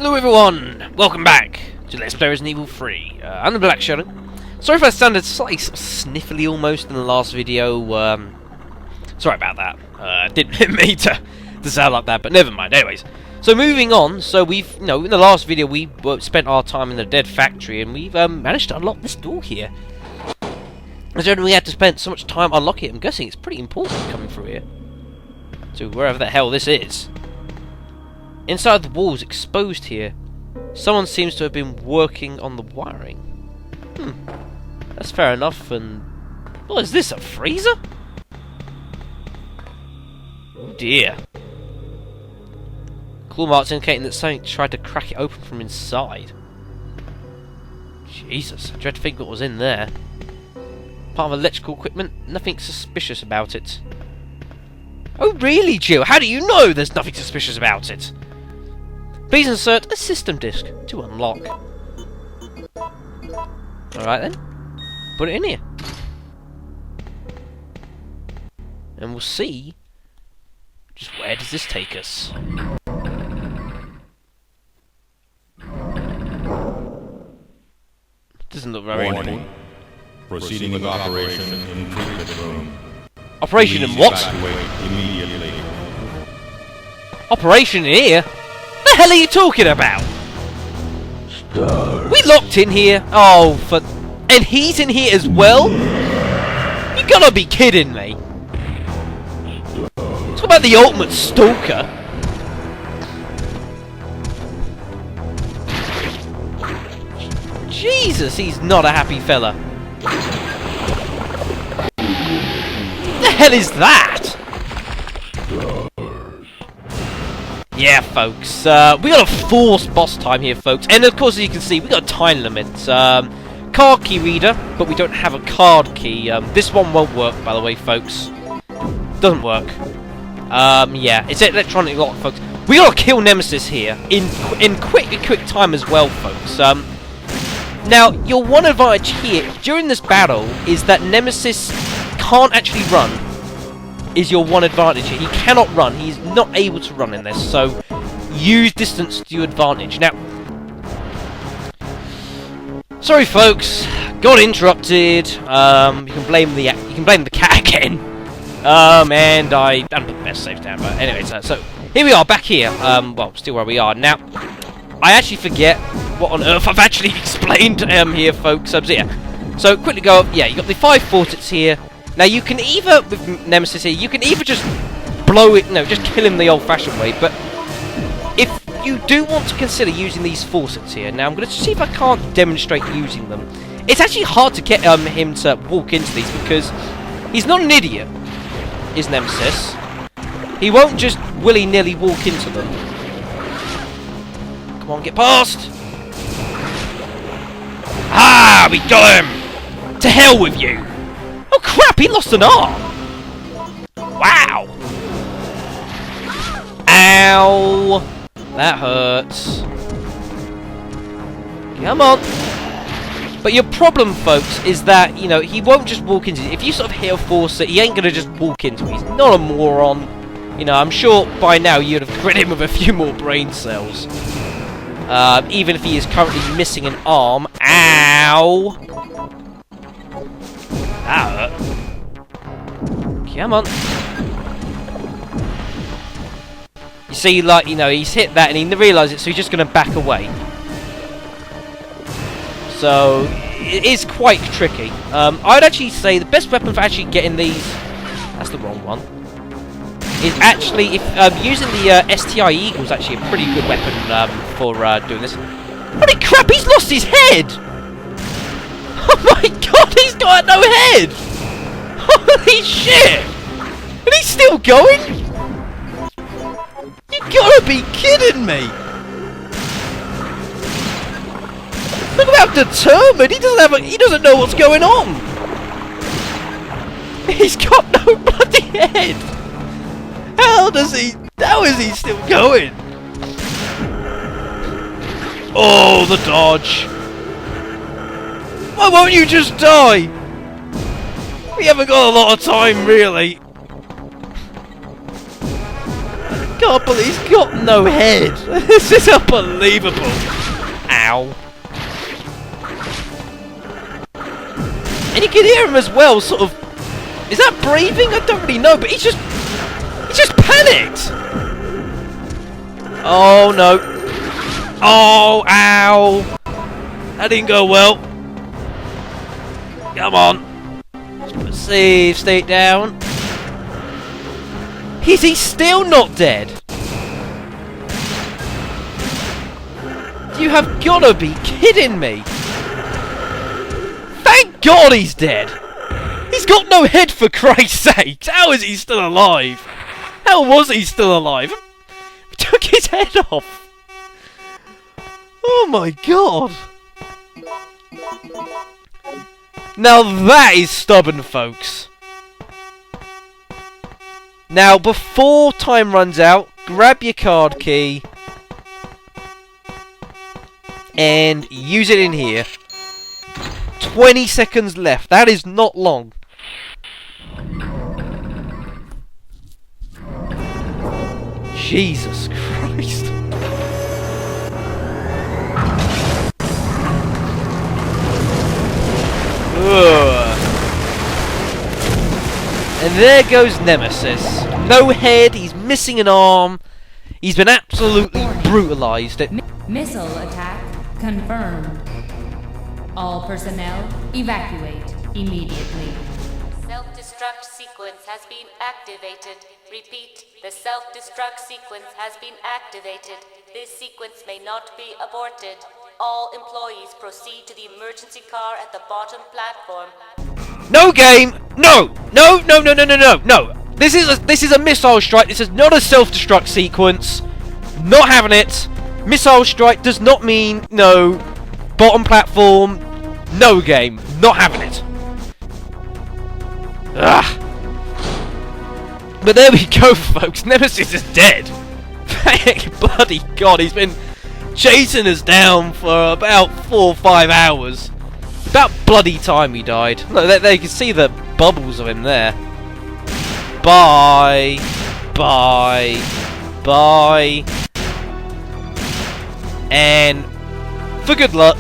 Hello everyone! Welcome back to Let's Play Resident Evil 3. I'm the Black Shadow. Sorry if I sounded slightly sniffly almost in the last video. Sorry about that. Didn't mean to sound like that, but never mind. Anyways, so moving on. So we've, in the last video we spent our time in the dead factory, and we've managed to unlock this door here. Considering we had to spend so much time unlocking it, I'm guessing it's pretty important coming through here to wherever the hell this is. Inside the walls exposed here, someone seems to have been working on the wiring. That's fair enough. And what is this, a freezer? Oh dear. Claw marks indicating that something tried to crack it open from inside. Jesus, I dread to think what was in there. Part of electrical equipment, nothing suspicious about it. Oh really, Jill? How do you know there's nothing suspicious about it? Please insert a system disk to unlock. Alright then. Put it in here. And we'll see just where does this take us. Doesn't look very important. Proceeding with operation in treatment room. Operation in what? Immediately. Operation in here? What the hell are you talking about? We locked in here. Oh, and he's in here as well? You gotta be kidding me. Talk about the ultimate stalker. Jesus, he's not a happy fella. What the hell is that? Yeah, folks, we got a forced boss time here, folks, and of course, as you can see, we got a time limit. Card key reader, but we don't have a card key. This one won't work, by the way, folks. Doesn't work. Yeah, it's an electronic lock, folks. We gotta kill Nemesis here in quick time as well, folks. Now, your one advantage here during this battle is that Nemesis can't actually run. Is your one advantage here. He cannot run. He's not able to run in this, so use distance to your advantage. Now, sorry folks, got interrupted. You can blame the cat again. And I don't put the best saves down, but anyway, so here we are back here. Well, still where we are now. I actually forget what on earth I've actually explained here, folks. So quickly go. Yeah, you got the 5 faucets here. Now you can either, with Nemesis here, you can either just blow it, just kill him the old-fashioned way, but if you do want to consider using these faucets here, now I'm going to see if I can't demonstrate using them. It's actually hard to get him to walk into these because he's not an idiot, is Nemesis. He won't just willy-nilly walk into them. Come on, get past! Ah, we got him! To hell with you! Oh crap, he lost an arm! Wow! Ow! That hurts. Come on! But your problem, folks, is that, he won't just walk into it. If you sort of hit a faucet, he ain't gonna just walk into it. He's not a moron. I'm sure by now you'd have rid him of a few more brain cells. Even if he is currently missing an arm. Ow! That hurt. Come on. You see, he's hit that and he realises it, so he's just going to back away. So, it is quite tricky. I'd actually say the best weapon for actually getting these... That's the wrong one. Is actually, if using the STI Eagle is actually a pretty good weapon for doing this. Holy crap, he's lost his head! Oh my god, he's got no head! Holy shit! And he's still going? You gotta be kidding me! Look at how determined! He doesn't know what's going on! He's got no bloody head! How is he still going? Oh, the dodge! Why won't you just die? We haven't got a lot of time, really. can't believe he's got no head. This is unbelievable. Ow. And you can hear him as well, sort of. Is that breathing? I don't really know, but he's just panicked. Oh no. Oh, ow. That didn't go well. Come on. Let's save state down. Is he still not dead? You have gotta be kidding me. Thank God he's dead. He's got no head, for Christ's sake. How is he still alive? How was he still alive? We took his head off. Oh my God. Now that is stubborn, folks. Now, before time runs out, grab your card key and use it in here. 20 seconds left. That is not long. Jesus Christ. Ugh. And there goes Nemesis. No head, he's missing an arm. He's been absolutely brutalized. Missile attack confirmed. All personnel evacuate immediately. Self-destruct sequence has been activated. Repeat, the self-destruct sequence has been activated. This sequence may not be aborted. All employees proceed to the emergency car at the bottom platform. No game! No! No, no, no, no, no, no, no! This is a missile strike. This is not a self-destruct sequence. Not having it. Missile strike does not mean no. Bottom platform. No game. Not having it. Ugh. But there we go, folks. Nemesis is dead. Thank bloody God. He's been chasing us down for about 4 or 5 hours. About bloody time he died. Look, they can see the bubbles of him there. Bye. Bye. Bye. And for good luck.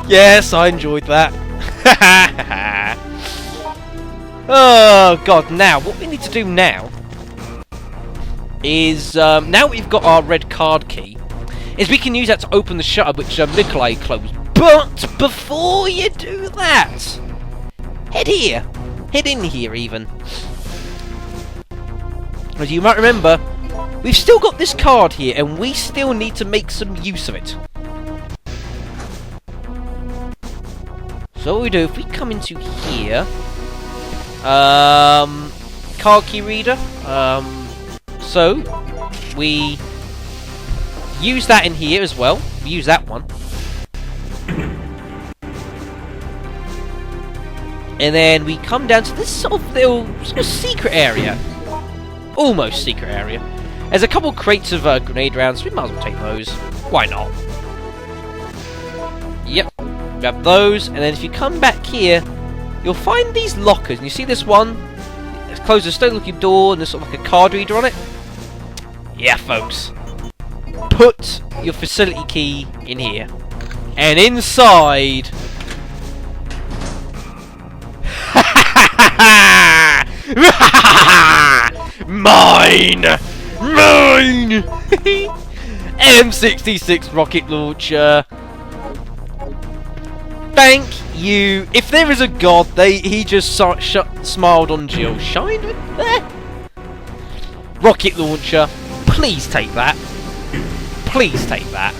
Yes, I enjoyed that. Oh God, now what we need to do now is now we've got our red card key, is we can use that to open the shutter which Nicholai closed. But before you do that, head here. Head in here even. As you might remember, we've still got this card here and we still need to make some use of it. So what we do, if we come into here, card key reader, so we use that in here as well. We use that one. And then we come down to this sort of little secret area. Almost secret area. There's a couple crates of grenade rounds. We might as well take those. Why not? Yep. Grab those. And then if you come back here, you'll find these lockers. And you see this one? It's closed a stone looking door and there's sort of like a card reader on it. Yeah, folks. Put your facility key in here. And inside... Mine! Mine! M66 rocket launcher. Thank you. If there is a god, he just smiled on Jill. Shined with there. Rocket launcher. Please take that. Please take that.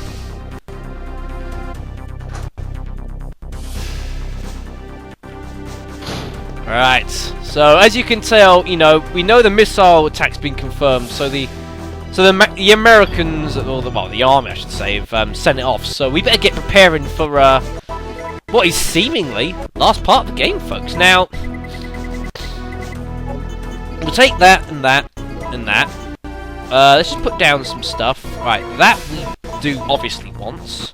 Right, so as you can tell, you know, we know the missile attack's been confirmed, so the Americans, or the army I should say, have sent it off, so we better get preparing for what is seemingly last part of the game, folks. Now, we'll take that and that and that. Let's just put down some stuff. Right, that we do obviously once.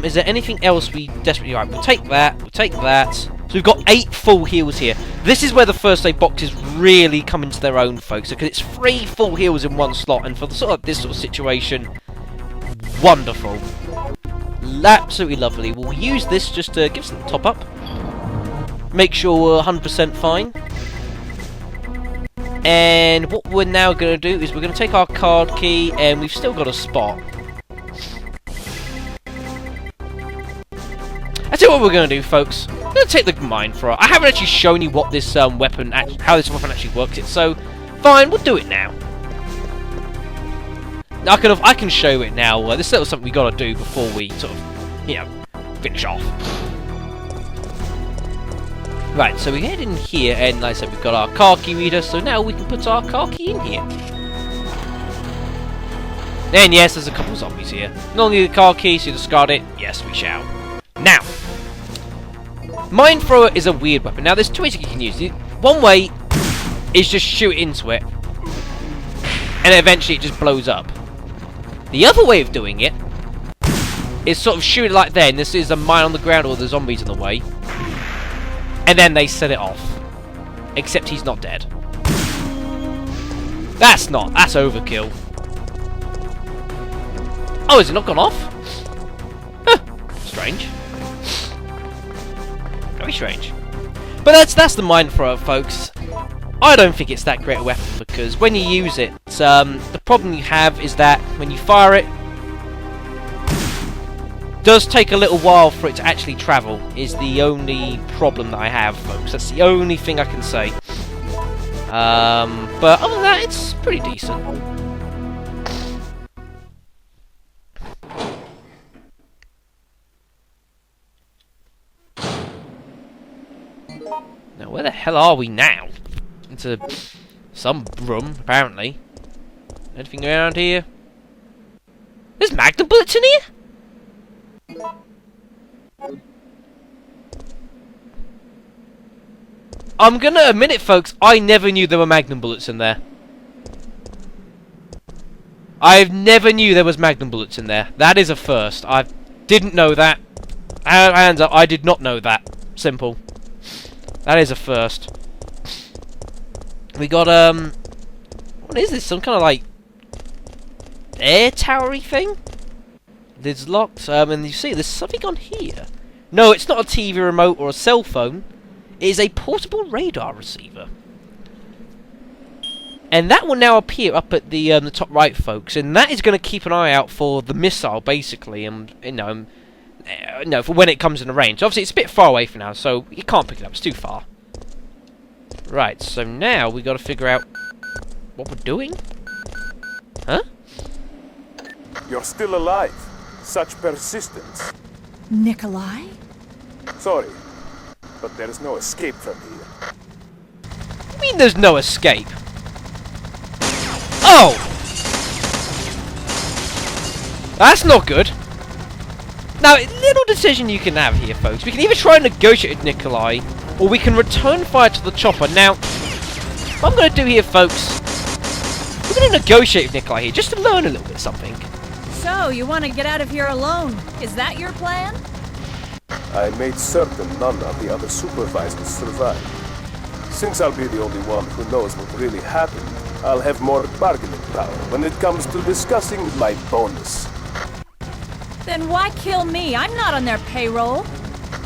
Is there anything else we desperately... Right, we'll take that, we'll take that. So we've got 8 full heals here. This is where the first aid boxes really come into their own, folks, because it's 3 full heals in one slot, and for this sort of situation, wonderful. Absolutely lovely. We'll use this just to give some top up. Make sure we're 100% fine. And what we're now going to do is we're going to take our card key, and we've still got a spot. That's what we're going to do, folks. I'm going to take the mine thrower. I haven't actually shown you what this weapon, how this weapon actually works. So, fine, we'll do it now. I can show it now. This is something we got to do before we sort of, you know, finish off. Right, so we head in here, and like I said, we've got our car key reader. So now we can put our car key in here. And yes, there's a couple of zombies here. Not need the car key, so you discard it. Yes, we shall. Now, mine thrower is a weird weapon. Now, there's 2 ways you can use it. One way is just shoot into it, and eventually it just blows up. The other way of doing it is sort of shoot it like that, and this is a mine on the ground or the zombies in the way, and then they set it off. Except he's not dead. That's overkill. Oh, is it not gone off? Huh. Strange. Very strange. But that's the mine thrower, folks. I don't think it's that great a weapon, because when you use it, the problem you have is that when you fire it, does take a little while for it to actually travel, is the only problem that I have, folks. That's the only thing I can say. But other than that, it's pretty decent. Now, where the hell are we now? Into some room, apparently. Anything around here? There's magnum bullets in here? I'm gonna admit it, folks, I never knew there were magnum bullets in there. I never knew there was magnum bullets in there. That is a first. I didn't know that. Hands up, I did not know that. Simple. That is a first. We got, what is this? Some kind of, like, air towery thing? Lid's locked. And you see, there's something on here. No, it's not a TV remote or a cell phone. It is a portable radar receiver. And that will now appear up at the top right, folks. And that is going to keep an eye out for the missile, basically. And, you know, for when it comes in the range. Obviously, it's a bit far away for now, so you can't pick it up. It's too far. Right, so now we got to figure out what we're doing. Huh? You're still alive. Such persistence. Nikolai? Sorry, but there is no escape from here. I mean there's no escape? Oh! That's not good. Now, a little decision you can have here, folks. We can either try and negotiate with Nicholai, or we can return fire to the chopper. Now, what I'm going to do here, folks, we're going to negotiate with Nicholai here, just to learn a little bit something. So, you want to get out of here alone? Is that your plan? I made certain none of the other supervisors survive. Since I'll be the only one who knows what really happened, I'll have more bargaining power when it comes to discussing my bonus. Then why kill me? I'm not on their payroll.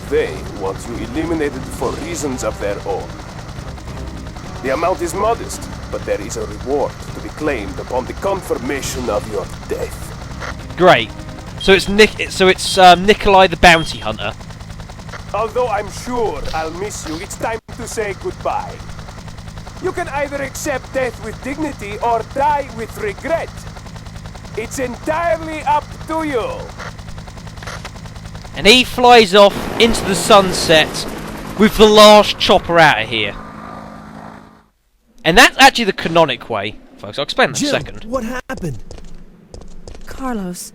They want you eliminated for reasons of their own. The amount is modest, but there is a reward to be claimed upon the confirmation of your death. Great. So it's Nicholai the bounty hunter. Although I'm sure I'll miss you, it's time to say goodbye. You can either accept death with dignity or die with regret. It's entirely up to you. And he flies off into the sunset with the last chopper out of here. And that's actually the canonic way, folks. I'll explain in a second. What happened? Carlos,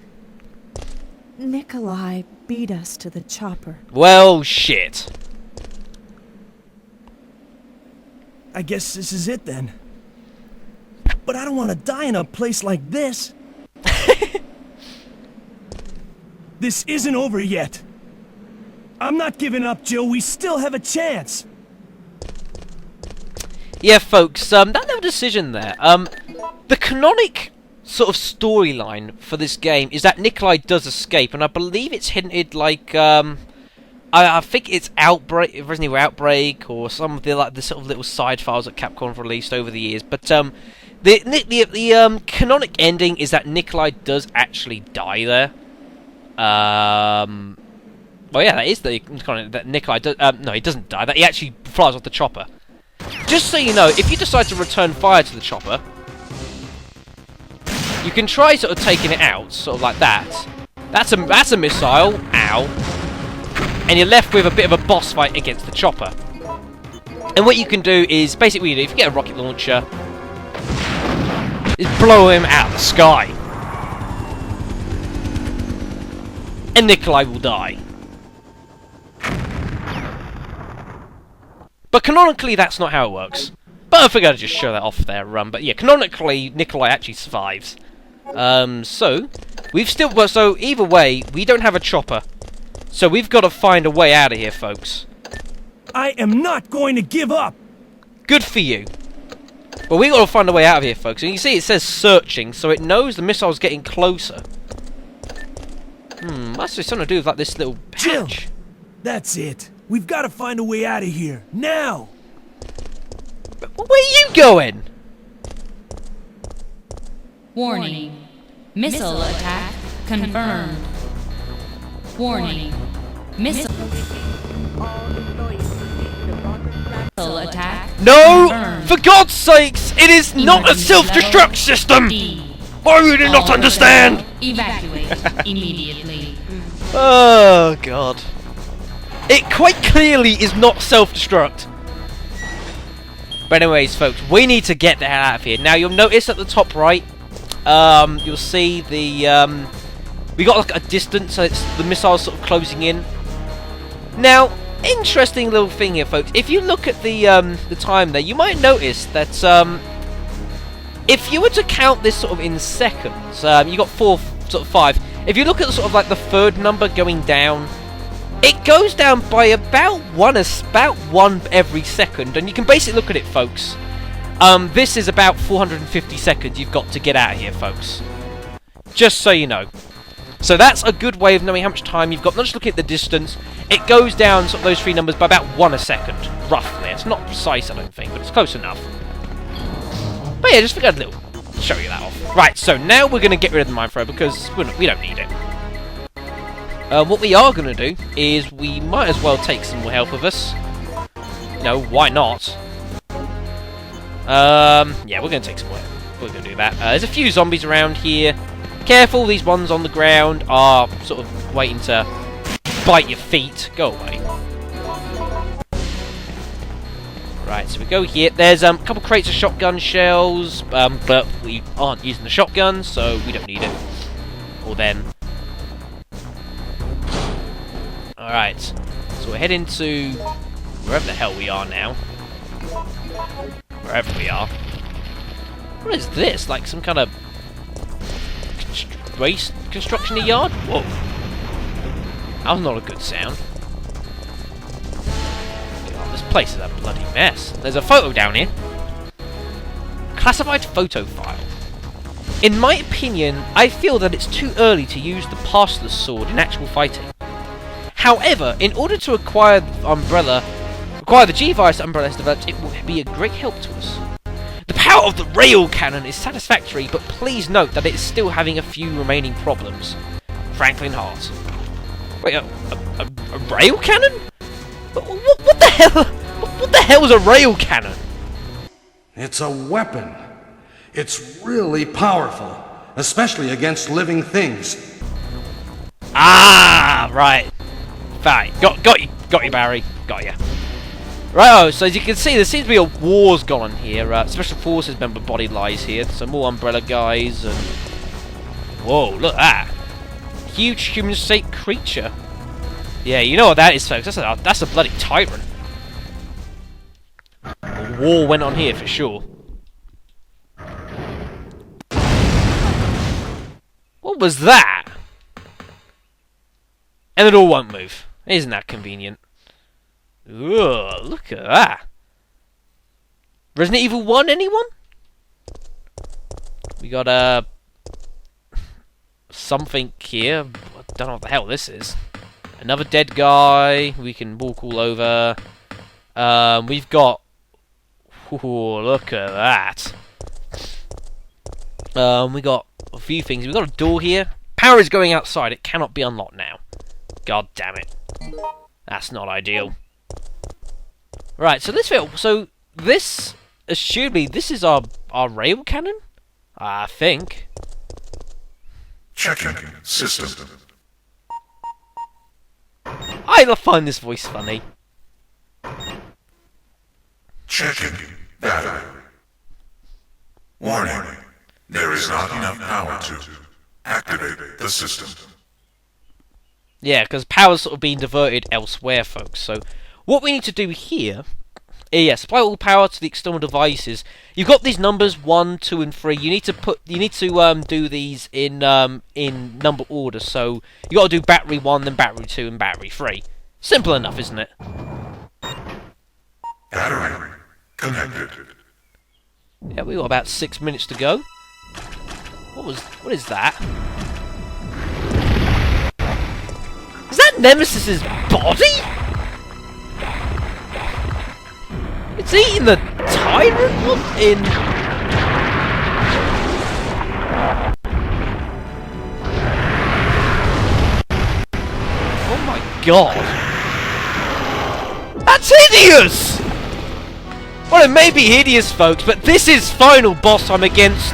Nikolai beat us to the chopper. Well, shit. I guess this is it then. But I don't want to die in a place like this. This isn't over yet. I'm not giving up, Jill. We still have a chance. Yeah, folks, that little decision there. The canonic sort of storyline for this game is that Nicholai does escape, and I believe it's hinted like, I think it's Outbreak, Resident Evil Outbreak, or some of the sort of little side files that Capcom have released over the years. But the canonic ending is that Nicholai does actually die there. Well, yeah, that is the canonic, that Nicholai does. No, he doesn't die. That he actually flies off the chopper. Just so you know, if you decide to return fire to the chopper, you can try sort of taking it out, sort of like that. That's a missile. Ow. And you're left with a bit of a boss fight against the chopper. And what you can do is, basically, if you get a rocket launcher, is blow him out of the sky. And Nicholai will die. But canonically, that's not how it works. But I figured I'd just show that off there. But yeah, canonically, Nicholai actually survives. So either way, we don't have a chopper. So we've got to find a way out of here, folks. I am not going to give up. Good for you. But we got to find a way out of here, folks. And you can see it says searching, so it knows the missile's getting closer. Must be something to do with like this little Jill, hatch. that's it. We've got to find a way out of here now. Where are you going? Warning. Missile attack confirmed. Warning. Missile attack. No! confirmed. For God's sakes! It is not a Emergency self-destruct level system! D. Why would you not All understand? personnel Evacuate immediately. Oh, God. It quite clearly is not self-destruct. But anyways, folks, we need to get the hell out of here. Now, you'll notice at the top right, you'll see the, we got like a distance, so it's the missile's sort of closing in. Now, interesting little thing here, folks. If you look at the time there, you might notice that, if you were to count this sort of in seconds, you got 4, sort of 5. If you look at sort of like the third number going down, it goes down by about one every second, and you can basically look at it, folks. This is about 450 seconds you've got to get out of here, folks. Just so you know. So that's a good way of knowing how much time you've got. Not just looking at the distance, it goes down sort of those 3 numbers by about 1 a second, roughly. It's not precise, I don't think, but it's close enough. But yeah, just figured I'd show you that off. Right, so now we're going to get rid of the mine thrower because we don't need it. What we are going to do is we might as well take some more help with us. No, why not? Yeah, we're going to take some more help. We're going to do that. There's a few zombies around here. Careful, these ones on the ground are sort of waiting to bite your feet. Go away. Right, so we go here. There's a couple crates of shotgun shells, but we aren't using the shotgun, so we don't need it. Or them. Alright, so we're heading to wherever the hell we are now. Wherever we are. What is this? Like some kind of race construction yard? Whoa. That was not a good sound. God, this place is a bloody mess. There's a photo down here. Classified photo file. In my opinion, I feel that it's too early to use the passless sword in actual fighting. However, in order to acquire the G-Virus Umbrella has developed, it will be a great help to us. The power of the rail cannon is satisfactory, but please note that it is still having a few remaining problems. Franklin Hart. Wait, a rail cannon? What the hell? What the hell is a rail cannon? It's a weapon. It's really powerful, especially against living things. Ah, right. Fine. Got you, Barry. Got you. Right, so as you can see, there seems to be a war's gone on here. Special Forces member body lies here. Some more Umbrella guys, and whoa, look at that. Huge human-shaped creature. Yeah, you know what that is, folks. That's a bloody tyrant. A war went on here for sure. What was that? And it all won't move. Isn't that convenient? Ooh, look at that. Resident Evil 1, anyone? We got something here. I don't know what the hell this is. Another dead guy. We can walk all over. We've got... Ooh, look at that. We got a few things. We've got a door here. Power is going outside. It cannot be unlocked now. God damn it. That's not ideal. Right, so this film... So, this... Assumedly, this is our rail cannon? I think. Checking system. I find this voice funny. Checking battery. Warning. There is not enough power to activate the system. Yeah, because power's sort of being diverted elsewhere, folks. So, what we need to do here... Yeah, supply all power to the external devices. You've got these numbers 1, 2, and 3. You need to do these in number order. So you got to do battery 1, then battery 2, and battery 3. Simple enough, isn't it? Battery connected. Yeah, we got about 6 minutes to go. What is that? Is that Nemesis's body? It's eating the tyrant one in... Oh my god. That's hideous! Well, it may be hideous, folks, but this is final boss time against...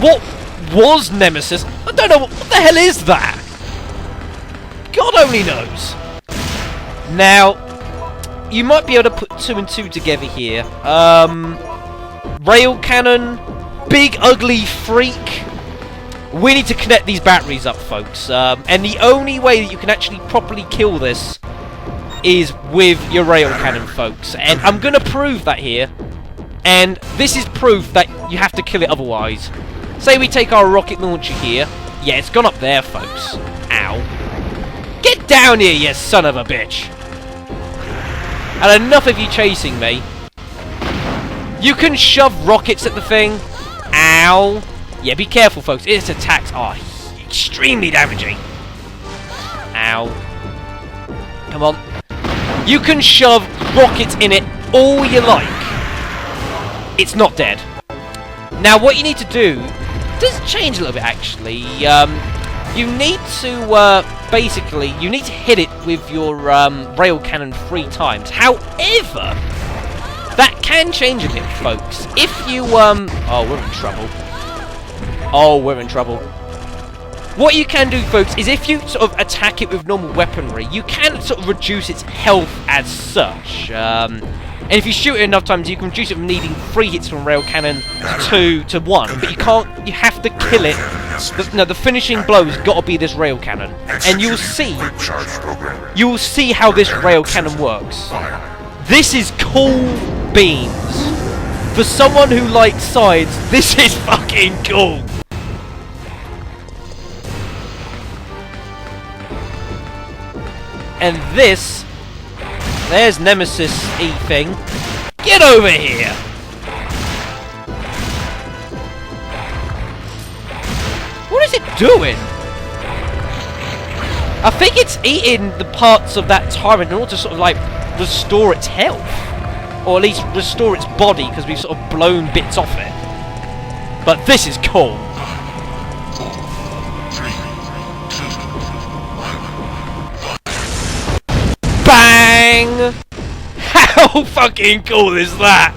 What was Nemesis? I don't know, what the hell is that? God only knows. Now... You might be able to put 2 and 2 together here. Rail cannon, big ugly freak. We need to connect these batteries up, folks. And the only way that you can actually properly kill this is with your rail cannon, folks. And I'm going to prove that here. And this is proof that you have to kill it otherwise. Say we take our rocket launcher here. Yeah, it's gone up there, folks. Ow. Get down here, you son of a bitch. And enough of you chasing me. You can shove rockets at the thing. Ow. Yeah, be careful, folks. Its attacks are extremely damaging. Ow. Come on. You can shove rockets in it all you like. It's not dead. Now, what you need to do... does change a little bit, actually. You need to, basically, you need to hit it with your rail cannon 3 times. However, that can change a bit, folks. If you, oh, we're in trouble. Oh, we're in trouble. What you can do, folks, is if you sort of attack it with normal weaponry, you can sort of reduce its health as such. And if you shoot it enough times, you can reduce it from needing 3 hits from rail cannon to 1. But you can't. You have to kill it. The finishing blow's got to be this rail cannon, and you'll see. You will see how this rail cannon works. This is cool beans. For someone who likes sides, this is fucking cool. And this. There's Nemesis E thing. Get over here! What is it doing? I think it's eating the parts of that tyrant in order to sort of like restore its health. Or at least restore its body, because we've sort of blown bits off it. But this is cool. 3, 2, 1. Bang! How fucking cool is that?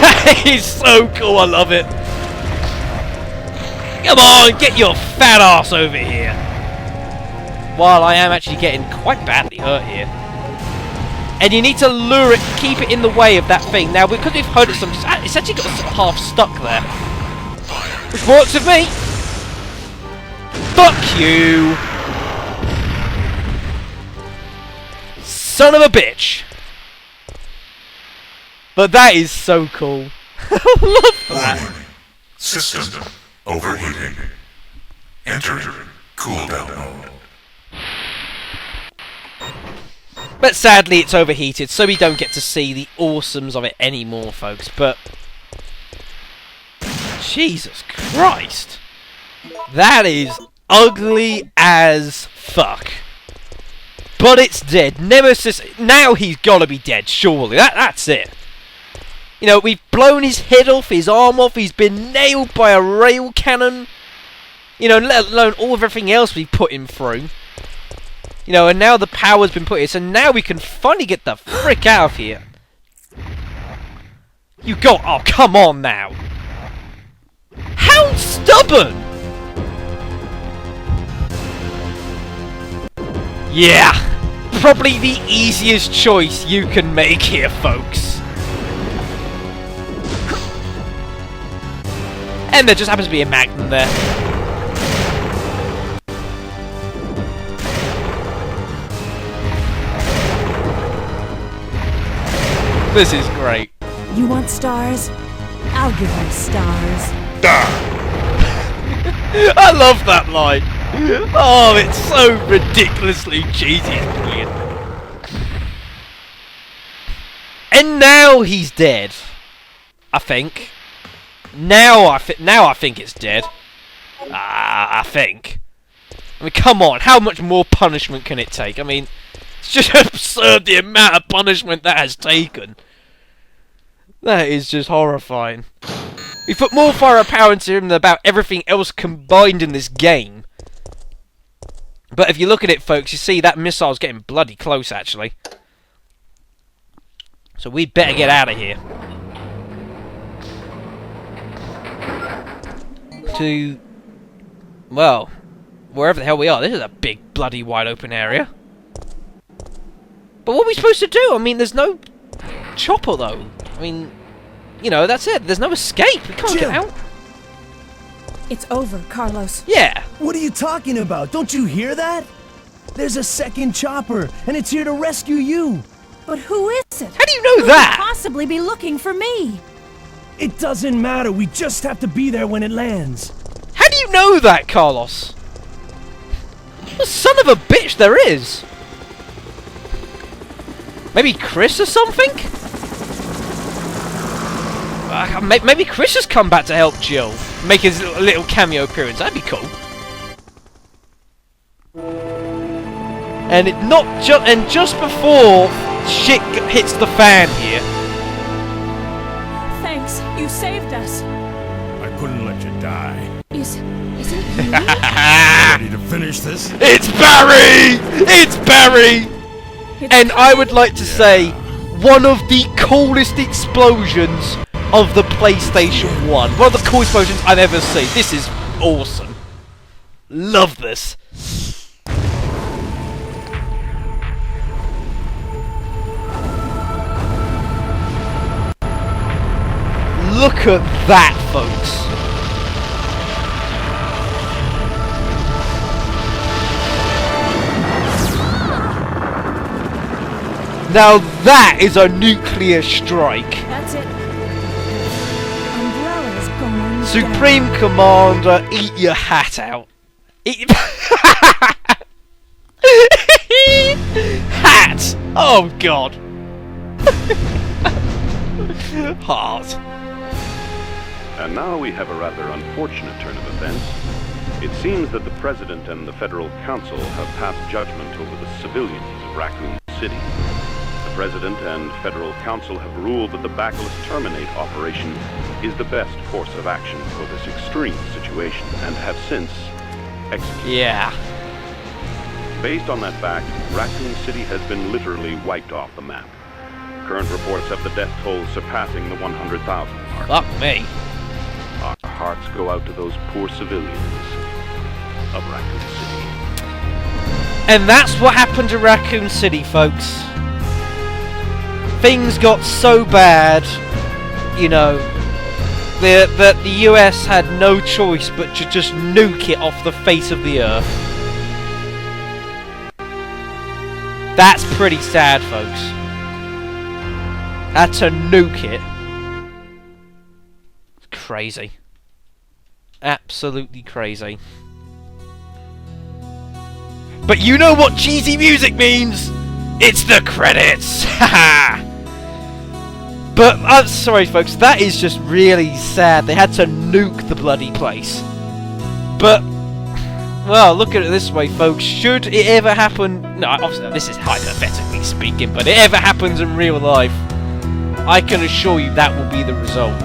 That is so cool, I love it. Come on, get your fat ass over here. While I am actually getting quite badly hurt here. And you need to lure it, keep it in the way of that thing. Now, because we've heard it it's actually got sort of half stuck there. Which works with me. Fuck you. Son of a bitch! But that is so cool. I love that. Warning. System overheating. Entering cooldown mode. But sadly, it's overheated, so we don't get to see the awesomes of it anymore, folks. But Jesus Christ, that is ugly as fuck. But it's dead. Nemesis, now he's gotta be dead, surely. That's it. You know, we've blown his head off, his arm off, he's been nailed by a rail cannon. You know, let alone all of everything else we've put him through. You know, and now the power's been put here, so now we can finally get the frick out of here. You got... Oh, come on now. How stubborn! Yeah, probably the easiest choice you can make here, folks. And there just happens to be a magnum there. This is great. You want stars? I'll give you stars. I love that line. Oh, it's so ridiculously cheesy. It's brilliant. And now he's dead. I think. Now I think it's dead. I think. I mean, come on. How much more punishment can it take? I mean, it's just absurd the amount of punishment that has taken. That is just horrifying. We put more firepower into him than about everything else combined in this game. But if you look at it, folks, you see that missile's getting bloody close, actually. So we'd better get out of here. To... well, wherever the hell we are. This is a big, bloody, wide open area. But what are we supposed to do? I mean, there's no chopper, though. I mean, you know, that's it. There's no escape. We can't get out. It's over, Carlos. Yeah. What are you talking about? Don't you hear that? There's a second chopper, and it's here to rescue you. But who is it? How do you know Who that? could possibly be looking for me? It doesn't matter. We just have to be there when it lands. How do you know that, Carlos? The son of a bitch there is. Maybe Chris or something? Maybe Chris has come back to help Jill. Make his little cameo appearance. That'd be cool. And just before shit hits the fan here. Thanks, you saved us. I couldn't let you die. Is it you? Ready to finish this? It's Barry! It's Barry! And I would like to say, one of the coolest explosions of the PlayStation 1. One of the coolest explosions I've ever seen. This is awesome. Love this. Look at that, folks. Now that is a nuclear strike. That's it. Umbrella's going Supreme down. Commander, eat your hat out. Eat hat! Oh god. Heart. And now we have a rather unfortunate turn of events. It seems that the President and the Federal Council have passed judgment over the civilians of Raccoon City. The President and Federal Council have ruled that the Bacillus Terminate operation is the best course of action for this extreme situation, and have since executed. Yeah. Based on that fact, Raccoon City has been literally wiped off the map. Current reports have the death toll surpassing the 100,000 mark. Fuck me. Our hearts go out to those poor civilians of Raccoon City. And that's what happened to Raccoon City, folks. Things got so bad, you know, that the US had no choice but to just nuke it off the face of the earth. That's pretty sad, folks. Had to nuke it. It's crazy. Absolutely crazy. But you know what cheesy music means! It's the credits! Haha! But, I'm sorry folks, that is just really sad. They had to nuke the bloody place. But, well, look at it this way, folks. Should it ever happen... No, obviously, this is hypothetically speaking, but it ever happens in real life, I can assure you that will be the result.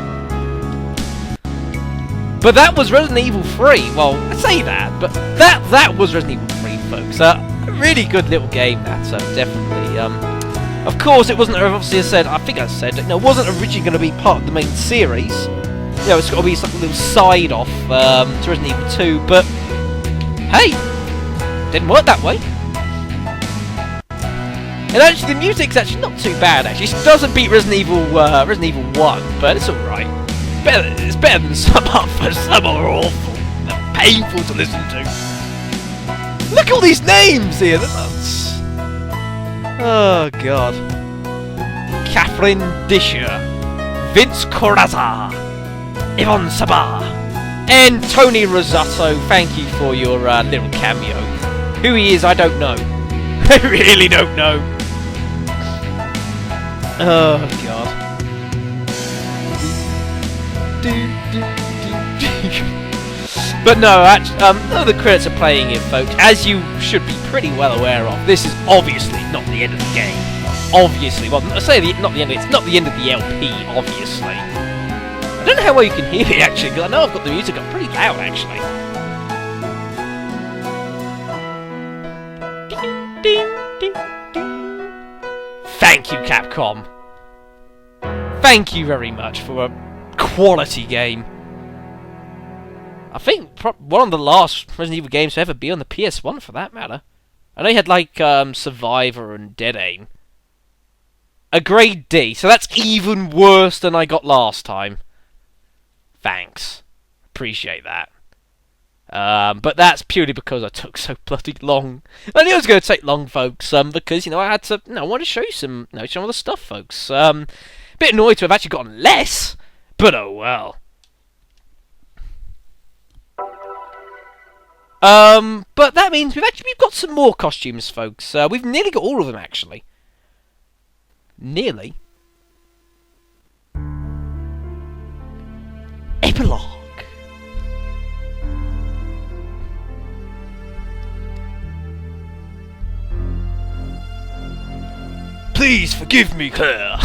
But that was Resident Evil 3. Well, I say that, but that was Resident Evil 3, folks. A really good little game, that, definitely. Of course, it wasn't, obviously, I think I said, it wasn't originally going to be part of the main series. You know, it's got to be like a little side-off to Resident Evil 2, but hey, didn't work that way. And actually, the music's actually not too bad, actually. It doesn't beat Resident Evil 1, but it's alright. It's better than some others. Some are awful and painful to listen to. Look at all these names here. Oh, God. Catherine Disher, Vince Corazza, Yvonne Sabah, and Tony Rosato. Thank you for your little cameo. Who he is, I don't know. I really don't know. Oh, God. But no, actually, none of the credits are playing here, folks. As you should be pretty well aware of, this is obviously not the end of the game. Obviously, well, I say not the end. It's not the end of the LP. Obviously, I don't know how well you can hear me actually, because I know I've got the music up pretty loud actually. Thank you, Capcom. Thank you very much for a quality game. I think one of the last Resident Evil games to ever be on the PS1 for that matter. I know you had like Survivor and Dead Aim. A grade D, so that's even worse than I got last time. Thanks. Appreciate that. But that's purely because I took so bloody long. I knew it was going to take long, folks, because, you know, I had to, I want to show you some of the stuff, folks. Bit annoyed to have actually gotten less, but oh well. But that means we've got some more costumes, folks. We've nearly got all of them, actually. Nearly. Epilogue. Please forgive me, Claire.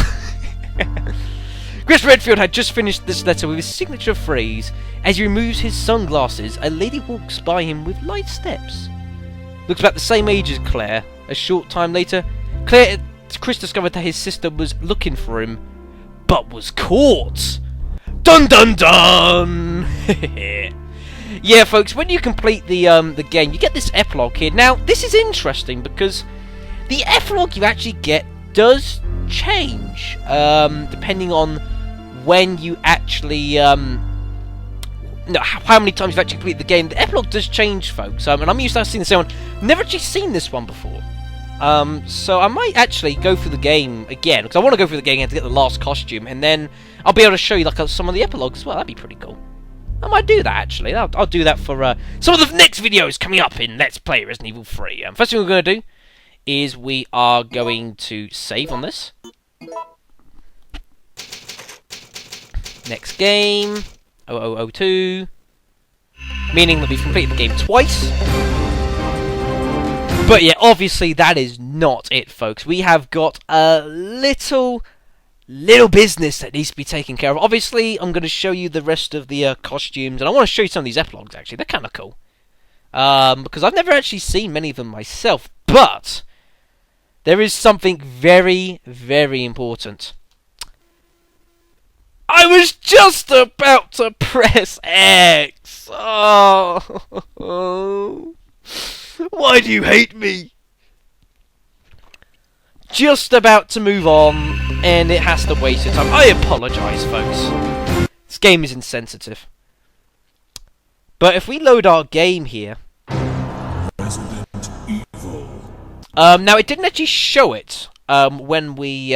Chris Redfield had just finished this letter with his signature phrase. As he removes his sunglasses, a lady walks by him with light steps. Looks about the same age as Claire. A short time later, Chris discovered that his sister was looking for him, but was caught. Dun dun dun! Yeah, folks, when you complete the game, you get this epilogue here. Now, this is interesting because the epilogue you actually get does change depending on when you actually how many times you've actually completed the game. The epilogue does change, folks, and I'm used to seeing the same one. Never actually seen this one before, so I might actually go through the game again, because I want to go through the game again to get the last costume, and then I'll be able to show you like some of the epilogues as well. That'd be pretty cool. I might do that, actually. I'll do that for some of the next videos coming up in Let's Play Resident Evil 3. First thing we're going to do is we are going to save on this. Next game, 0002, meaning that we've completed the game twice. But yeah, obviously that is not it, folks. We have got a little business that needs to be taken care of. Obviously, I'm going to show you the rest of the costumes, and I want to show you some of these epilogues, actually. They're kind of cool. Because I've never actually seen many of them myself, but there is something very, very important. I was just about to press X! Oh. Why do you hate me? Just about to move on, and it has to waste its time. I apologise, folks. This game is insensitive. But if we load our game here... Resident Evil. Now, it didn't actually show it when we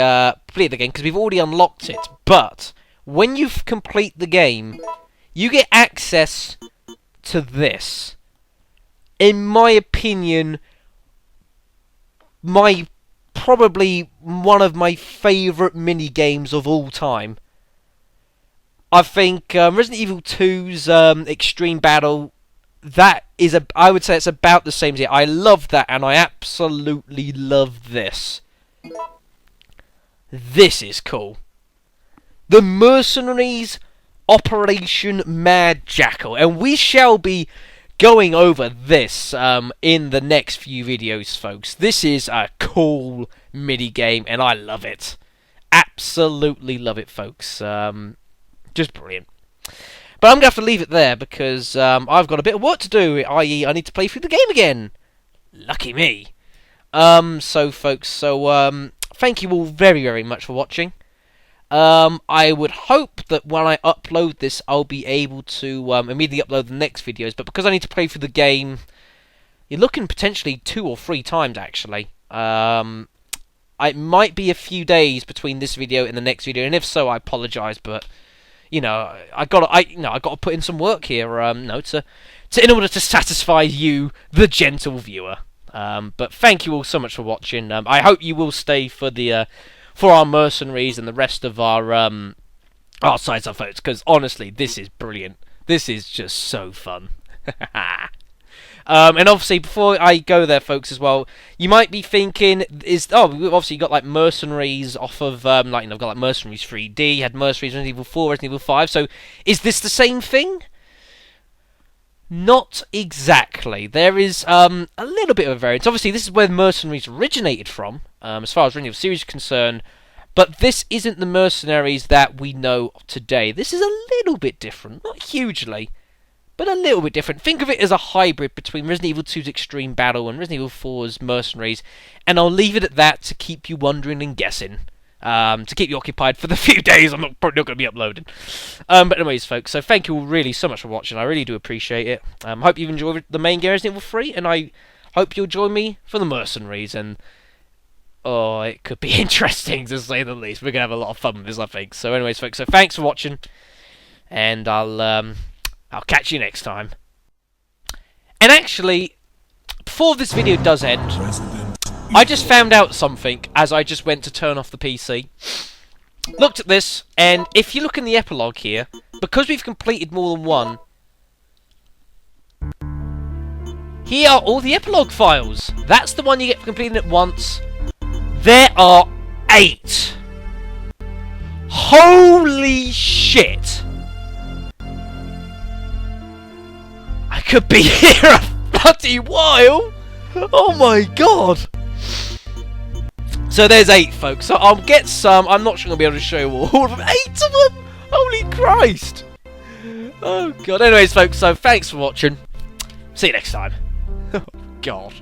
played the game, because we've already unlocked it. But when you complete the game, you get access to this. In my opinion, my probably one of my favourite mini games of all time. I think Resident Evil 2's Extreme Battle, I would say it's about the same as it. I love that, and I absolutely love this. This is cool. The Mercenaries Operation Mad Jackal, and we shall be going over this in the next few videos, folks. This is a cool mini game, and I love it. Absolutely love it, folks. Just brilliant. But I'm going to have to leave it there because I've got a bit of work to do, i.e. I need to play through the game again. Lucky me. So folks, thank you all very, very much for watching. I would hope that when I upload this, I'll be able to immediately upload the next videos, but because I need to play through the game, you're looking potentially 2 or 3 times, actually. It might be a few days between this video and the next video, and if so, I apologise, but you know, I got to put in some work here, in order to satisfy you, the gentle viewer. But thank you all so much for watching. I hope you will stay for the for our mercenaries and the rest of our sides of folks, because honestly, this is brilliant. This is just so fun. And obviously, before I go there, folks, as well, you might be thinking, we've obviously got like mercenaries off of, I've got like Mercenaries 3D, had Mercenaries Resident Evil 4, Resident Evil 5, so is this the same thing? Not exactly. There is a little bit of a variance. Obviously, this is where Mercenaries originated from, as far as Resident Evil series is concerned, but this isn't the Mercenaries that we know today. This is a little bit different, not hugely, but a little bit different. Think of it as a hybrid between Resident Evil 2's Extreme Battle and Resident Evil 4's Mercenaries, and I'll leave it at that to keep you wondering and guessing. To keep you occupied for the few days I'm probably not going to be uploading. But anyways, folks, so thank you all really so much for watching. I really do appreciate it. Hope you've enjoyed the main game Resident Evil 3, and I hope you'll join me for the Mercenaries, and it could be interesting to say the least. We're going to have a lot of fun with this, I think. So anyways, folks, so thanks for watching, and I'll catch you next time. And actually, before this video does end, I just found out something as I just went to turn off the PC. Looked at this, and if you look in the epilogue here, because we've completed more than one, here are all the epilogue files. That's the one you get for completing it once. There are 8. Holy shit! I could be here a bloody while! Oh my god! So there's 8, folks. So I'll get some. I'm not sure I'll be able to show you all of them. 8 of them! Holy Christ! Oh god. Anyways, folks, so thanks for watching. See you next time. Oh god.